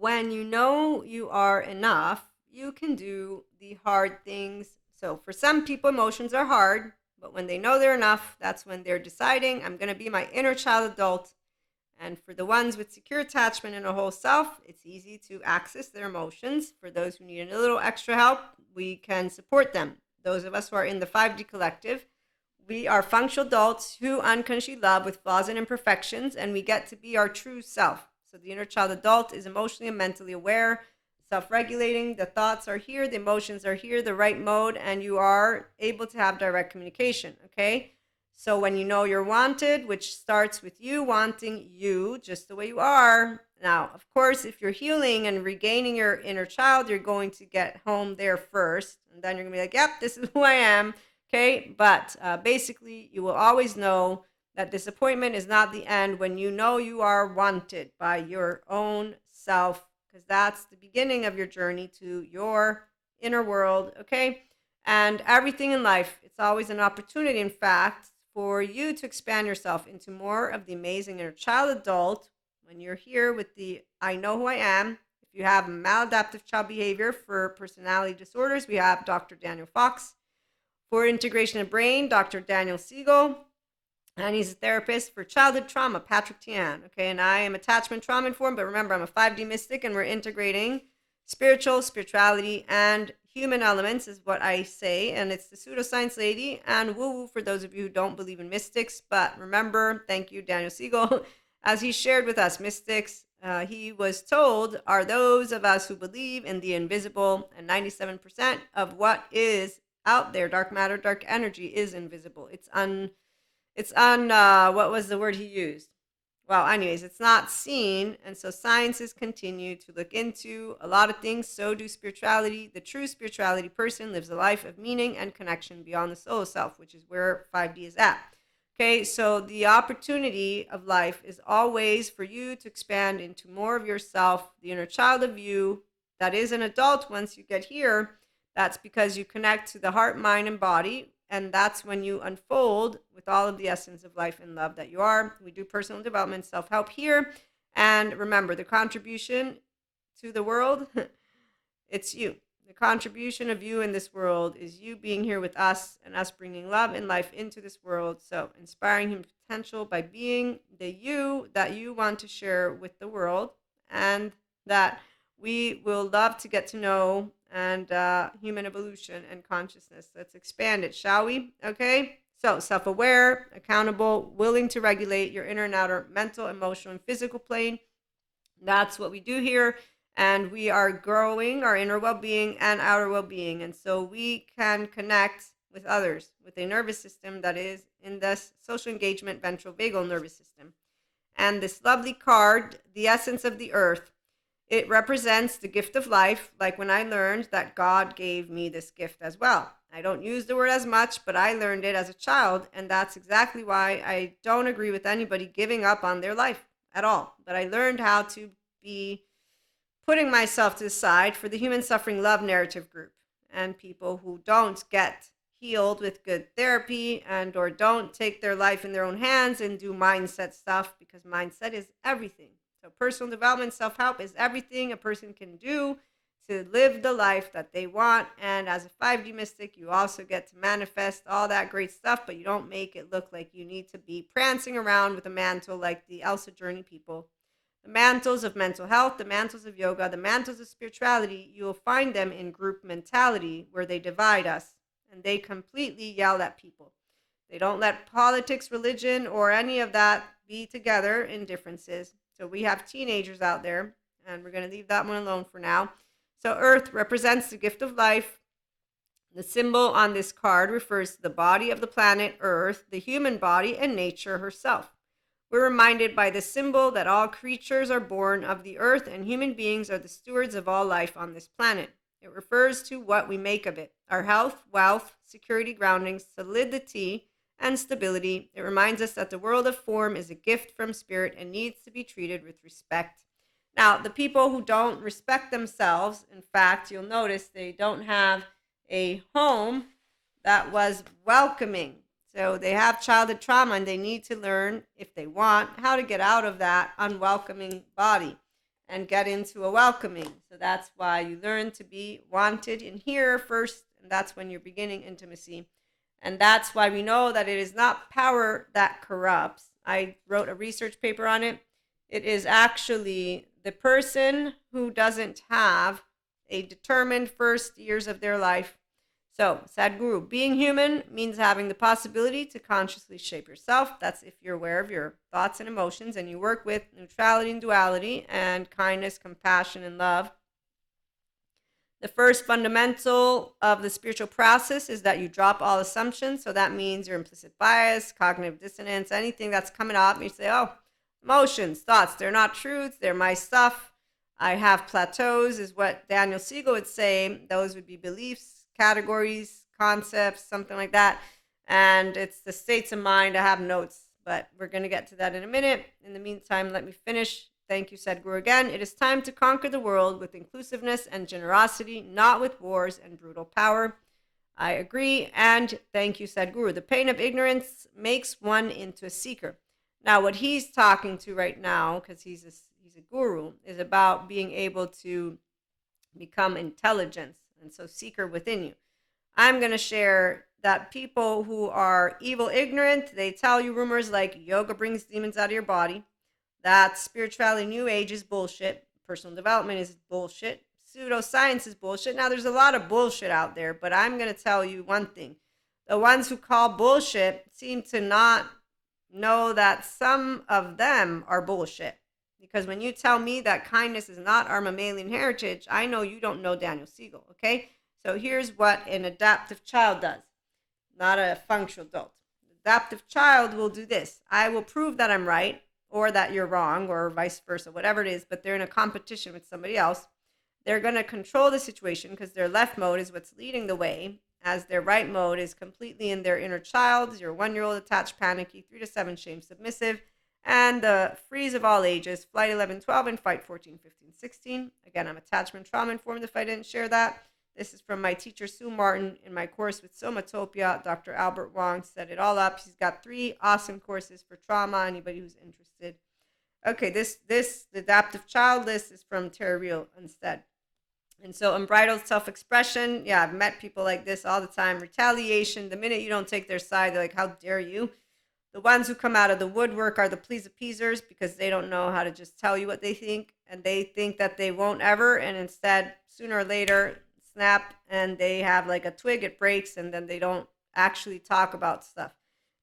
when you know you are enough, you can do the hard things. So for some people, emotions are hard, but when they know they're enough, that's when they're deciding, I'm going to be my inner child adult. And for the ones with secure attachment and a whole self, it's easy to access their emotions. For those who need a little extra help, we can support them. Those of us who are in the 5D collective, we are functional adults who unconsciously love with flaws and imperfections, and we get to be our true self. So the inner child adult is emotionally and mentally aware, self-regulating. The thoughts are here, the emotions are here, the right mode, and you are able to have direct communication, okay? So when you know you're wanted, which starts with you wanting you just the way you are. Now, of course, if you're healing and regaining your inner child, you're going to get home there first. And then you're going to be like, yep, this is who I am. Okay. But basically, you will always know that disappointment is not the end when you know you are wanted by your own self, because that's the beginning of your journey to your inner world. Okay. And everything in life, it's always an opportunity, in fact, for you to expand yourself into more of the amazing inner child adult when you're here with the I know who I am. If you have maladaptive child behavior for personality disorders, we have Dr. Daniel Fox. For integration of brain, Dr. Daniel Siegel. And he's a therapist for childhood trauma, Patrick Tian. Okay, and I am attachment trauma informed, but remember, I'm a 5D mystic, and we're integrating spirituality, and human elements is what I say, and it's the pseudoscience lady and woo-woo for those of you who don't believe in mystics. But remember, thank you, Daniel Siegel, as he shared with us, mystics, he was told, are those of us who believe in the invisible, and 97% of what is out there, dark matter, dark energy, is invisible. It's on what was the word he used? Well, anyways, it's not seen, and so sciences continue to look into a lot of things. So do spirituality. The true spirituality person lives a life of meaning and connection beyond the solo self, which is where 5D is at. Okay, so the opportunity of life is always for you to expand into more of yourself, the inner child of you that is an adult once you get here. That's because you connect to the heart, mind, and body. And that's when you unfold with all of the essence of life and love that you are. We do personal development, self-help here. And remember, the contribution to the world, it's you. The contribution of you in this world is you being here with us and us bringing love and life into this world. So inspiring human potential by being the you that you want to share with the world, and that we will love to get to know, and human evolution and consciousness. Let's expand it, shall we? Okay. So self-aware, accountable, willing to regulate your inner and outer mental, emotional, and physical plane. That's what we do here. And we are growing our inner well-being and outer well-being. And so we can connect with others with a nervous system that is in this social engagement ventral vagal nervous system. And this lovely card, the essence of the earth, it represents the gift of life, like when I learned that God gave me this gift as well. I don't use the word as much, but I learned it as a child, and that's exactly why I don't agree with anybody giving up on their life at all. But I learned how to be putting myself to the side for the human suffering love narrative group and people who don't get healed with good therapy and or don't take their life in their own hands and do mindset stuff, because mindset is everything. So personal development, self-help is everything a person can do to live the life that they want. And as a 5D mystic, you also get to manifest all that great stuff, but you don't make it look like you need to be prancing around with a mantle like the Elsa Journey people. The mantles of mental health, the mantles of yoga, the mantles of spirituality, you will find them in group mentality where they divide us and they completely yell at people. They don't let politics, religion, or any of that be together in differences. So we have teenagers out there, and we're going to leave that one alone for now. So Earth represents the gift of life. The symbol on this card refers to the body of the planet Earth, the human body, and nature herself. We're reminded by this symbol that all creatures are born of the earth, and human beings are the stewards of all life on this planet. It refers to what we make of it, our health, wealth, security, grounding, solidity, and stability. It reminds us that the world of form is a gift from spirit and needs to be treated with respect. Now, the people who don't respect themselves, in fact, you'll notice they don't have a home that was welcoming. So they have childhood trauma, and they need to learn, if they want, how to get out of that unwelcoming body. and get into a welcoming. So that's why you learn to be wanted in here first, and that's when you're beginning intimacy. And that's why we know that it is not power that corrupts. I wrote a research paper on it. It is actually the person who doesn't have a determined first years of their life. So, Sadhguru, being human means having the possibility to consciously shape yourself. That's if you're aware of your thoughts and emotions and you work with neutrality and duality and kindness, compassion, and love. The first fundamental of the spiritual process is that you drop all assumptions. So that means your implicit bias, cognitive dissonance, anything that's coming up. You say, oh, emotions, thoughts, they're not truths, they're my stuff. I have plateaus, is what Daniel Siegel would say. Those would be beliefs, categories, concepts, something like that. And it's the states of mind. I have notes, but we're going to get to that in a minute. In the meantime, let me finish. Thank you, Sadhguru, again. It is time to conquer the world with inclusiveness and generosity, not with wars and brutal power. I agree. And thank you, Sadhguru. The pain of ignorance makes one into a seeker. Now, what he's talking to right now, because he's a guru, is about being able to become intelligence. And so seeker within you. I'm going to share that people who are evil ignorant, they tell you rumors like yoga brings demons out of your body. That spirituality, new age is bullshit. Personal development is bullshit. Pseudoscience is bullshit. Now, there's a lot of bullshit out there, but I'm going to tell you one thing. The ones who call bullshit seem to not know that some of them are bullshit. Because when you tell me that kindness is not our mammalian heritage, I know you don't know Daniel Siegel, okay? So here's what an adaptive child does, not a functional adult. Adaptive child will do this. I will prove that I'm right, or that you're wrong, or vice versa, whatever it is, but they're in a competition with somebody else. They're going to control the situation because their left mode is what's leading the way, as their right mode is completely in their inner child, your 1-year-old attached, panicky, 3 to 7 shame, submissive, and the freeze of all ages, flight 11, 12, and fight 14, 15, 16. Again, I'm attachment trauma informed if I didn't share that. This is from my teacher, Sue Martin, in my course with Somatopia. Dr. Albert Wong set it all up. She's got 3 awesome courses for trauma, anybody who's interested. Okay, this adaptive child list is from Terry Real instead. And so unbridled self-expression, yeah, I've met people like this all the time. Retaliation, the minute you don't take their side, they're like, how dare you? The ones who come out of the woodwork are the please-appeasers because they don't know how to just tell you what they think, and they think that they won't ever, and instead, sooner or later, snap, and they have like a twig, it breaks, and then they don't actually talk about stuff.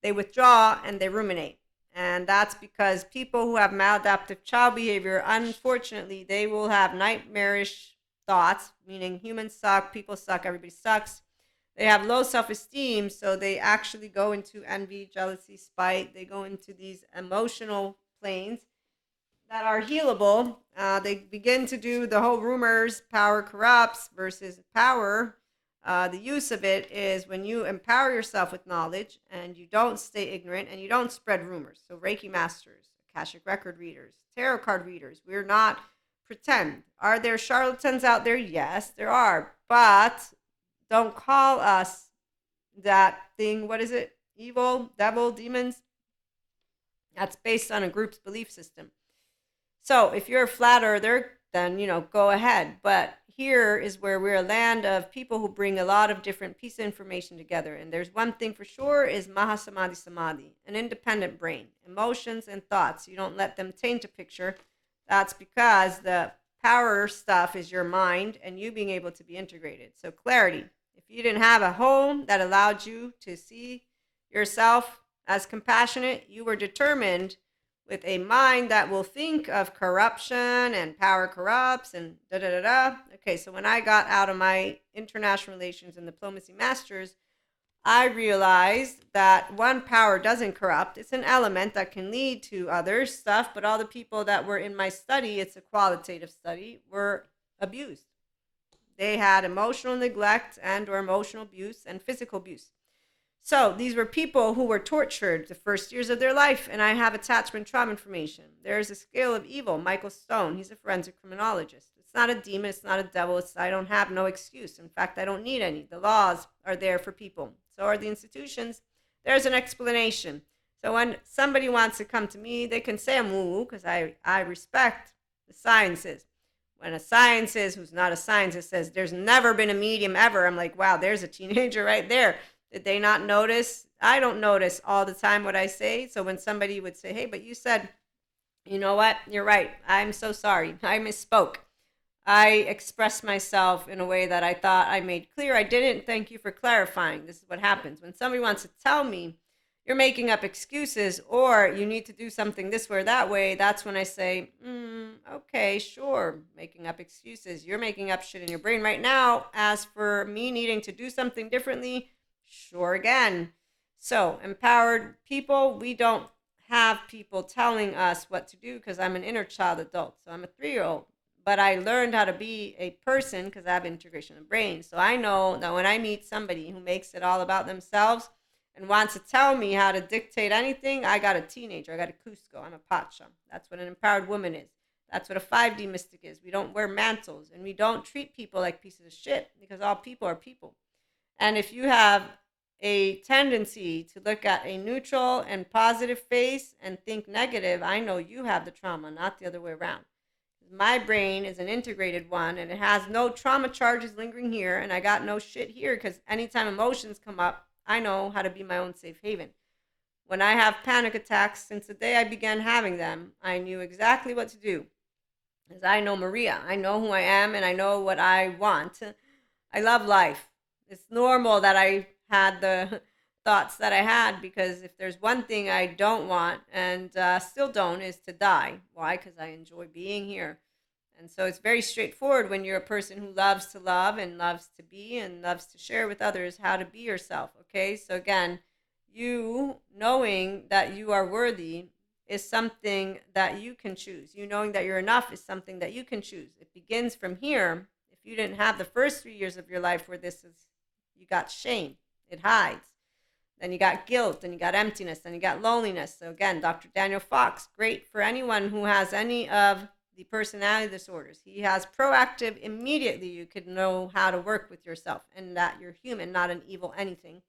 They withdraw and they ruminate. And that's because people who have maladaptive child behavior, unfortunately, they will have nightmarish thoughts, meaning humans suck, people suck, everybody sucks. They have low self-esteem, so they actually go into envy, jealousy, spite. They go into these emotional planes that are healable. They begin to do the whole rumors, power corrupts versus power. The use of it is when you empower yourself with knowledge and you don't stay ignorant and you don't spread rumors. So Reiki masters, Akashic record readers, tarot card readers, we're not pretend. Are there charlatans out there? Yes, there are. But don't call us that thing. What is it? Evil, devil, demons? That's based on a group's belief system. So if you're a flat earther, then, go ahead. But here is where we're a land of people who bring a lot of different pieces of information together. And there's one thing for sure is Mahasamadhi Samadhi, an independent brain, emotions and thoughts. You don't let them taint a picture. That's because the power stuff is your mind and you being able to be integrated. So clarity. If you didn't have a home that allowed you to see yourself as compassionate, you were determined with a mind that will think of corruption and power corrupts and da-da-da-da. Okay, so when I got out of my international relations and diplomacy masters, I realized that one, power doesn't corrupt. It's an element that can lead to other stuff, but all the people that were in my study, it's a qualitative study, were abused. They had emotional neglect and or emotional abuse and physical abuse. So these were people who were tortured the first years of their life, and I have attachment trauma information. There's a scale of evil. Michael Stone, he's a forensic criminologist. It's not a demon. It's not a devil. I don't have no excuse. In fact, I don't need any. The laws are there for people. So are the institutions. There's an explanation. So when somebody wants to come to me, they can say I'm woo-woo because I respect the sciences. When a scientist who's not a scientist says there's never been a medium ever, I'm like, wow, there's a teenager right there. Did they not notice? I don't notice all the time what I say. So when somebody would say, hey, but you said, you know what? You're right. I'm so sorry. I misspoke. I expressed myself in a way that I thought I made clear. I didn't. Thank you for clarifying. This is what happens. When somebody wants to tell me you're making up excuses or you need to do something this way or that way, that's when I say, okay, sure, making up excuses. You're making up shit in your brain right now. As for me needing to do something differently, sure again. So, empowered people, we don't have people telling us what to do because I'm an inner child adult. So, I'm a 3-year-old. But I learned how to be a person because I have integration of brain. So I know that when I meet somebody who makes it all about themselves and wants to tell me how to dictate anything, I got a teenager. I got a Cusco. I'm a Pacha. That's what an empowered woman is. That's what a 5D mystic is. We don't wear mantles and we don't treat people like pieces of shit because all people are people. And if you have a tendency to look at a neutral and positive face and think negative, I know you have the trauma, not the other way around. My brain is an integrated one and it has no trauma charges lingering here, and I got no shit here because anytime emotions come up, I know how to be my own safe haven. When I have panic attacks, since the day I began having them, I knew exactly what to do. As I know Maria, I know who I am and I know what I want. I love life. It's normal that I had the thoughts that I had because if there's one thing I don't want and still don't is to die. Why? Because I enjoy being here. And so it's very straightforward when you're a person who loves to love and loves to be and loves to share with others how to be yourself. Okay. So again, you knowing that you are worthy is something that you can choose. You knowing that you're enough is something that you can choose. It begins from here. If you didn't have the first 3 years of your life where this is, you got shame, it hides. Then you got guilt, then you got emptiness, then you got loneliness. So again, Dr. Daniel Fox, great for anyone who has any of the personality disorders. He has proactive, immediately you could know how to work with yourself and that you're human, not an evil anything.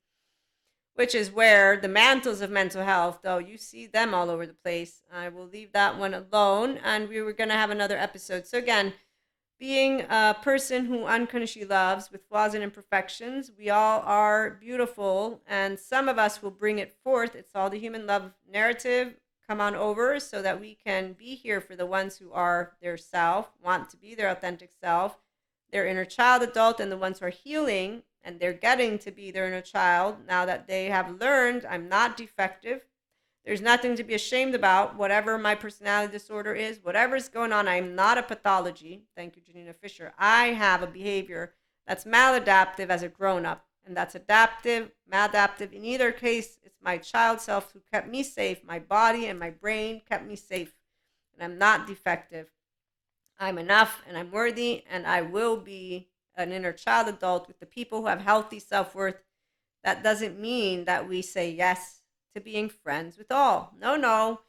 Which is where the mantles of mental health, though, you see them all over the place. I will leave that one alone, and we were going to have another episode. So again, being a person who unconditionally loves with flaws and imperfections, we all are beautiful, and some of us will bring it forth. It's all the human love narrative. Come on over so that we can be here for the ones who are their self, want to be their authentic self, their inner child adult, and the ones who are healing and they're getting to be their inner child now that they have learned I'm not defective. There's nothing to be ashamed about. Whatever my personality disorder is, whatever's going on, I'm not a pathology. Thank you, Janina Fisher. I have a behavior that's maladaptive as a grown-up, and that's adaptive, maladaptive. In either case, it's my child self who kept me safe. My body and my brain kept me safe, and I'm not defective. I'm enough, and I'm worthy, and I will be an inner child adult with the people who have healthy self-worth. That doesn't mean that we say yes to being friends with all. No, no.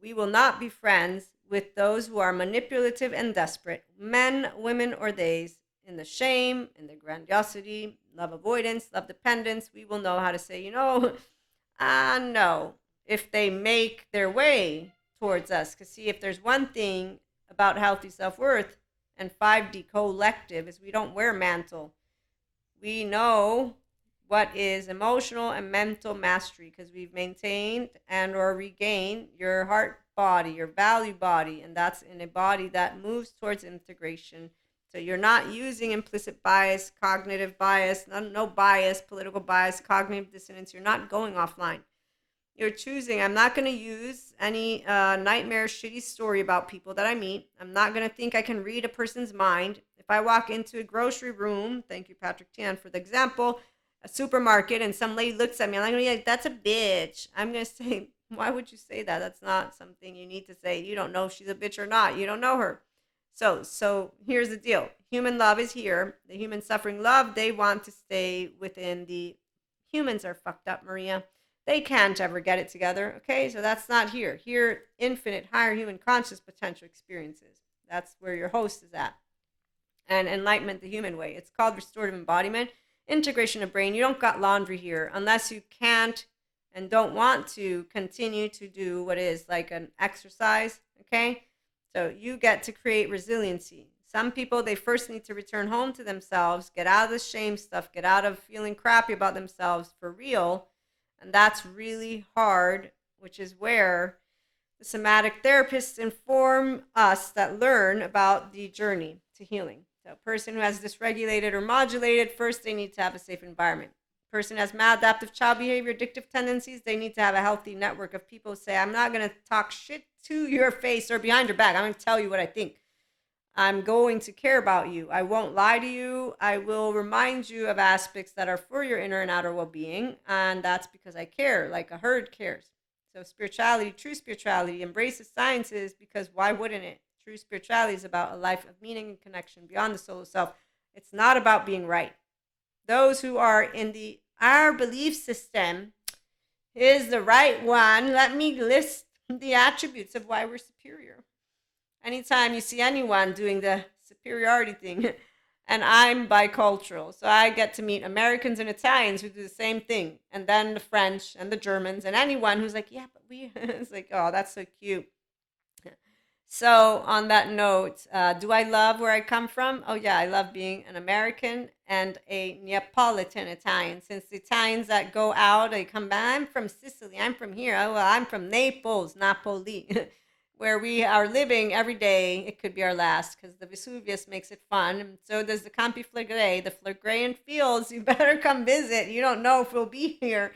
We will not be friends with those who are manipulative and desperate, men, women, or theys, in the shame, in the grandiosity, love avoidance, love dependence. We will know how to say, no, if they make their way towards us. Because see, if there's one thing about healthy self-worth and 5D collective is we don't wear mantle. We know what is emotional and mental mastery because we've maintained and or regained your heart body, your value body, and that's in a body that moves towards integration. So you're not using implicit bias, cognitive bias, no bias, political bias, cognitive dissonance. You're not going offline. You're choosing. I'm not going to use any nightmare shitty story about people that I meet. I'm not going to think I can read a person's mind. If I walk into a grocery room, thank you, Patrick Tian, for the example, a supermarket, and some lady looks at me, and I'm going to be like, that's a bitch. I'm going to say, why would you say that? That's not something you need to say. You don't know if she's a bitch or not. You don't know her. So here's the deal. Human love is here. The human suffering love, they want to stay within the humans are fucked up, Maria. They can't ever get it together. Okay, so that's not here. Here, infinite, higher human conscious potential experiences. That's where your host is at. And enlightenment the human way. It's called restorative embodiment. Integration of brain. You don't got laundry here unless you can't and don't want to continue to do what is like an exercise. Okay, So you get to create resiliency. Some people, they first need to return home to themselves, get out of the shame stuff, get out of feeling crappy about themselves for real. And that's really hard, which is where the somatic therapists inform us that learn about the journey to healing. So a person who has dysregulated or modulated, first they need to have a safe environment. A person who has maladaptive child behavior, addictive tendencies, they need to have a healthy network of people who say, I'm not going to talk shit to your face or behind your back. I'm going to tell you what I think. I'm going to care about you. I won't lie to you. I will remind you of aspects that are for your inner and outer well-being, and that's because I care, like a herd cares. So spirituality, true spirituality, embraces sciences, because why wouldn't it? True spirituality is about a life of meaning and connection beyond the solo self. It's not about being right. Those who are in our belief system is the right one. Let me list the attributes of why we're superior. Anytime you see anyone doing the superiority thing, and I'm bicultural, so I get to meet Americans and Italians who do the same thing, and then the French and the Germans, and anyone who's like, yeah, but we, it's like, oh, that's so cute. So, on that note, do I love where I come from? Oh, yeah, I love being an American and a Neapolitan Italian. Since the Italians that go out, they come back, I'm from Sicily, I'm from here, oh, well, I'm from Naples, Napoli, where we are living every day. It could be our last, because the Vesuvius makes it fun. And so does the Campi Flegrei, the Phlegraean fields. You better come visit. You don't know if we'll be here.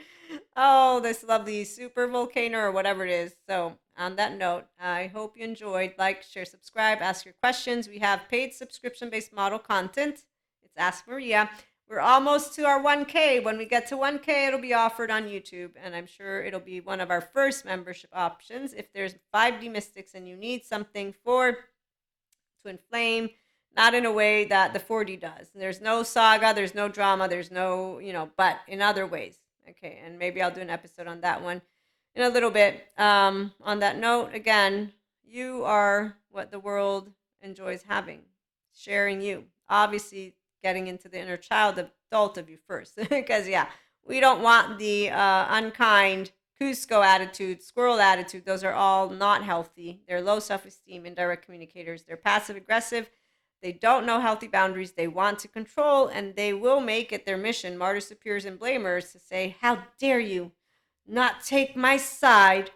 Oh, this lovely super volcano or whatever it is. So, on that note, I hope you enjoyed. Like, share, subscribe, ask your questions. We have paid subscription based model content. It's Ask Maria. We're almost to our 1K. When we get to 1K, it'll be offered on YouTube, and I'm sure it'll be one of our first membership options. If there's 5D mystics and you need something to inflame, not in a way that the 4D does. There's no saga, there's no drama, there's no, but in other ways. Okay, and maybe I'll do an episode on that one in a little bit. On that note, again, you are what the world enjoys having, sharing you. Obviously, getting into the inner child adult of you first, because we don't want the unkind Cusco attitude, squirrel attitude. Those are all not healthy. They're low self-esteem, indirect communicators. They're passive aggressive. They don't know healthy boundaries. They want to control, and they will make it their mission, martyrs, superiors, and blamers, to say, how dare you not take my side?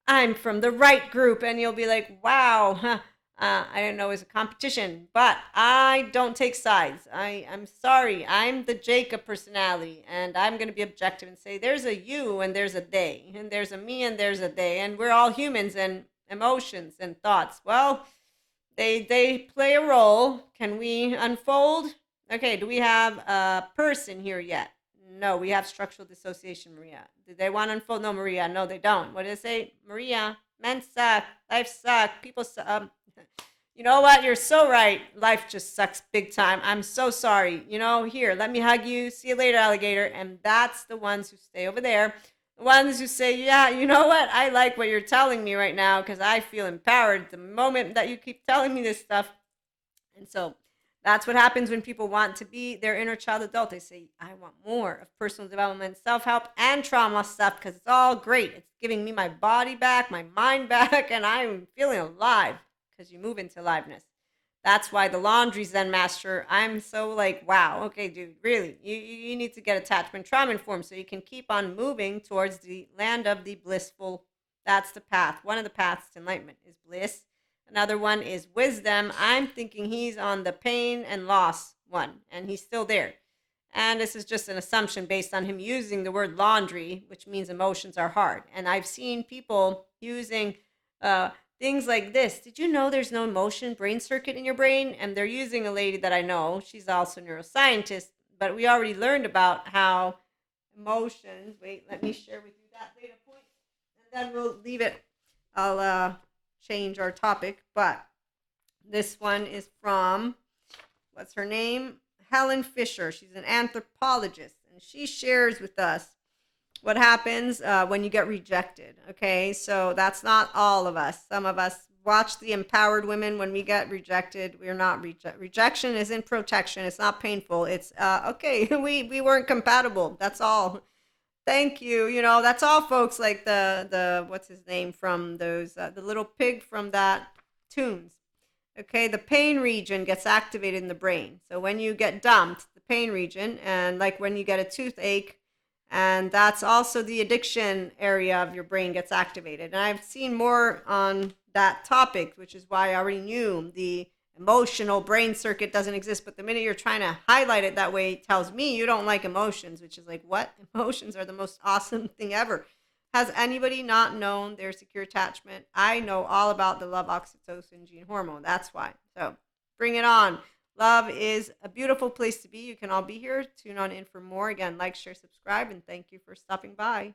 I'm from the right group. And you'll be like, wow, I didn't know it was a competition, but I don't take sides. I'm sorry. I'm the Jacob personality, and I'm going to be objective and say there's a you and there's a they, and there's a me and there's a they, and we're all humans and emotions and thoughts. Well, they play a role. Can we unfold? Okay, do we have a person here yet? No, we have structural dissociation, Maria. Did they want to unfold? No, Maria. No, they don't. What did they say? Maria, men suck. Life suck. People suck. You know what? You're so right. Life just sucks big time. I'm so sorry. Here, let me hug you. See you later, alligator. And that's the ones who stay over there. The ones who say, yeah, you know what? I like what you're telling me right now because I feel empowered the moment that you keep telling me this stuff. And so that's what happens when people want to be their inner child adult. They say, I want more of personal development, self-help, and trauma stuff because it's all great. It's giving me my body back, my mind back, and I'm feeling alive because you move into aliveness. That's why the laundry Zen master, I'm so like, wow, okay, dude, really, you need to get attachment trauma informed so you can keep on moving towards the land of the blissful. That's the path. One of the paths to enlightenment is bliss. Another one is wisdom. I'm thinking he's on the pain and loss one, and he's still there. And this is just an assumption based on him using the word laundry, which means emotions are hard. And I've seen people using things like this. Did you know there's no emotion brain circuit in your brain? And they're using a lady that I know. She's also a neuroscientist, but we already learned about how emotions. Wait, let me share with you that data point, and then we'll leave it. I'll change our topic, but this one is from, what's her name? Helen Fisher. She's an anthropologist, and she shares with us what happens when you get rejected. Okay, so that's not all of us. Some of us watch the empowered women. When we get rejected, we're not rejection isn't protection. It's not painful. It's okay, we weren't compatible. That's all. Thank you. That's all, folks. Like the what's his name from those the little pig from that tunes. Okay, the pain region gets activated in the brain. So when you get dumped, the pain region, and like when you get a toothache, and that's also the addiction area of your brain gets activated. And I've seen more on that topic, which is why I already knew the emotional brain circuit doesn't exist. But the minute you're trying to highlight it that way, it tells me you don't like emotions, which is like, what? Emotions are the most awesome thing ever. Has anybody not known their secure attachment? I know all about the love oxytocin gene hormone. That's why. So bring it on. Love is a beautiful place to be. You can all be here. Tune on in for more. Again, like, share, subscribe, and thank you for stopping by.